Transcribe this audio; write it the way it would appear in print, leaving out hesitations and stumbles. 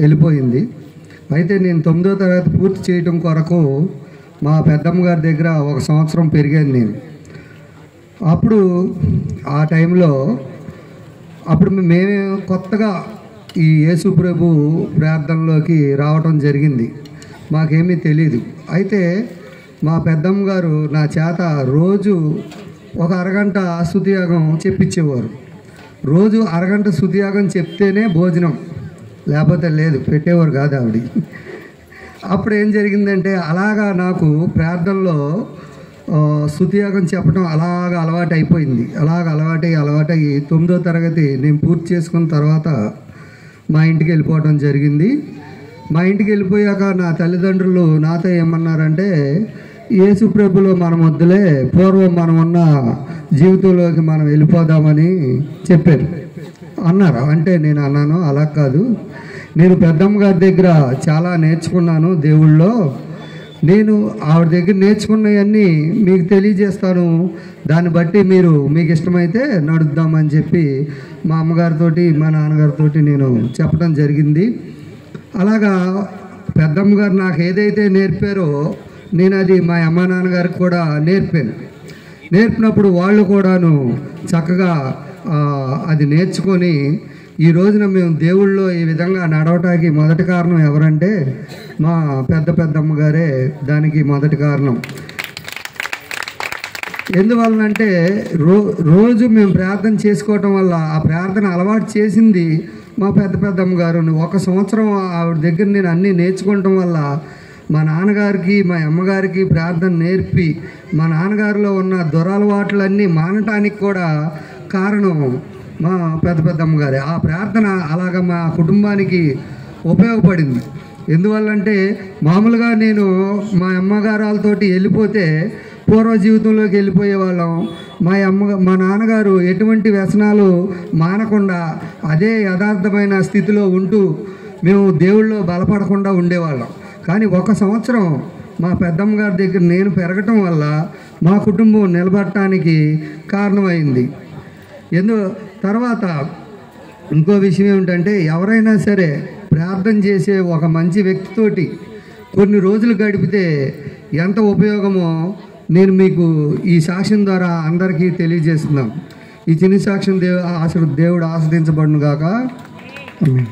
వెళ్ళిపోయింది. అయితే నేను 9వ తరగతి పూర్తి చేయటం కొరకు మా పెద్దమ్మ గారి దగ్గర 1 సంవత్సరం పెరిగాను నేను. అప్పుడు ఆ టైంలో మేము కొత్తగా ఈ యేసు ప్రభు ప్రార్థనలోకి రావటం జరిగింది. మాకేమీ తెలీదు. అయితే మా పెద్దమ్మ గారు నా చేత రోజు ఒక అరగంట స్తుతియాగం చెప్పించేవారు. రోజు అరగంట స్తుతియాగం చెప్తేనే భోజనం, లేకపోతే లేదు, పెట్టేవారు కాదు ఆవిడ. అప్పుడు ఏం జరిగిందంటే అలాగా నాకు ప్రార్థనలో స్తుతియాగం చెప్పడం అలాగ అలవాటు అయిపోయింది. అలవాటై 9వ తరగతి నేను పూర్తి చేసుకున్న తర్వాత మా ఇంటికి వెళ్ళిపోవడం జరిగింది. మా ఇంటికి వెళ్ళిపోయాక నా తల్లిదండ్రులు నాతో ఏమన్నారంటే, యేసు ప్రభులో మనం వద్దులే, పూర్వం మనం ఉన్న జీవితంలోకి మనం వెళ్ళిపోదామని చెప్పారు అన్నారు. అంటే నేను అన్నాను, అలా కాదు, నేను పెద్దమ్మ గారి దగ్గర చాలా నేర్చుకున్నాను దేవుళ్ళో, నేను ఆవిడ దగ్గర నేర్చుకున్నవన్నీ మీకు తెలియజేస్తాను, దాన్ని బట్టి మీకు ఇష్టమైతే నడుద్దామని చెప్పి మా అమ్మగారితోటి మా నాన్నగారితోటి నేను చెప్పడం జరిగింది. అలాగా పెద్దమ్మ గారు నాకు ఏదైతే నేర్పారో నేను అది మా అమ్మ నాన్నగారికి కూడా నేర్పినప్పుడు వాళ్ళు కూడాను చక్కగా అది నేర్చుకొని ఈ రోజున మేము దేవుళ్ళో ఈ విధంగా నడవటానికి మొదటి కారణం ఎవరంటే మా పెద్దమ్మ గారే దానికి మొదటి కారణం. ఎందువలనంటే రోజు మేము ప్రార్థన చేసుకోవటం వల్ల ఆ ప్రార్థన అలవాటు చేసింది మా పెద్దమ్మ గారు. 1 సంవత్సరం ఆవిడ దగ్గర నేను అన్నీ నేర్చుకోవటం వల్ల మా నాన్నగారికి మా అమ్మగారికి ప్రార్థన నేర్పి మా నాన్నగారిలో ఉన్న దురలవాట్లన్నీ మానటానికి కూడా కారణం మా పెద్దమ్మ గారే. ఆ ప్రార్థన అలాగ మా కుటుంబానికి ఉపయోగపడింది. ఎందువల్లంటే మామూలుగా నేను మా అమ్మగారాలతోటి వెళ్ళిపోతే పూర్వ జీవితంలోకి వెళ్ళిపోయేవాళ్ళం. మా నాన్నగారు ఎటువంటి వ్యసనాలు మానకుండా అదే యథార్థమైన స్థితిలో ఉంటూ మేము దేవుళ్ళో బలపడకుండా ఉండేవాళ్ళం. కానీ 1 సంవత్సరం మా పెద్దమ్మ గారి దగ్గర నేను పెరగటం వల్ల మా కుటుంబం నిలబడటానికి కారణమైంది. తర్వాత ఇంకో విషయం ఏమిటంటే, ఎవరైనా సరే ప్రార్థన చేసే ఒక మంచి వ్యక్తితోటి కొన్ని రోజులు గడిపితే ఎంత ఉపయోగమో నేను మీకు ఈ సాక్ష్యం ద్వారా అందరికీ తెలియజేస్తున్నాను. ఈ చిన్న సాక్ష్యం దేవుడు ఆస్వాదించబడును గాక. ఆమేన్.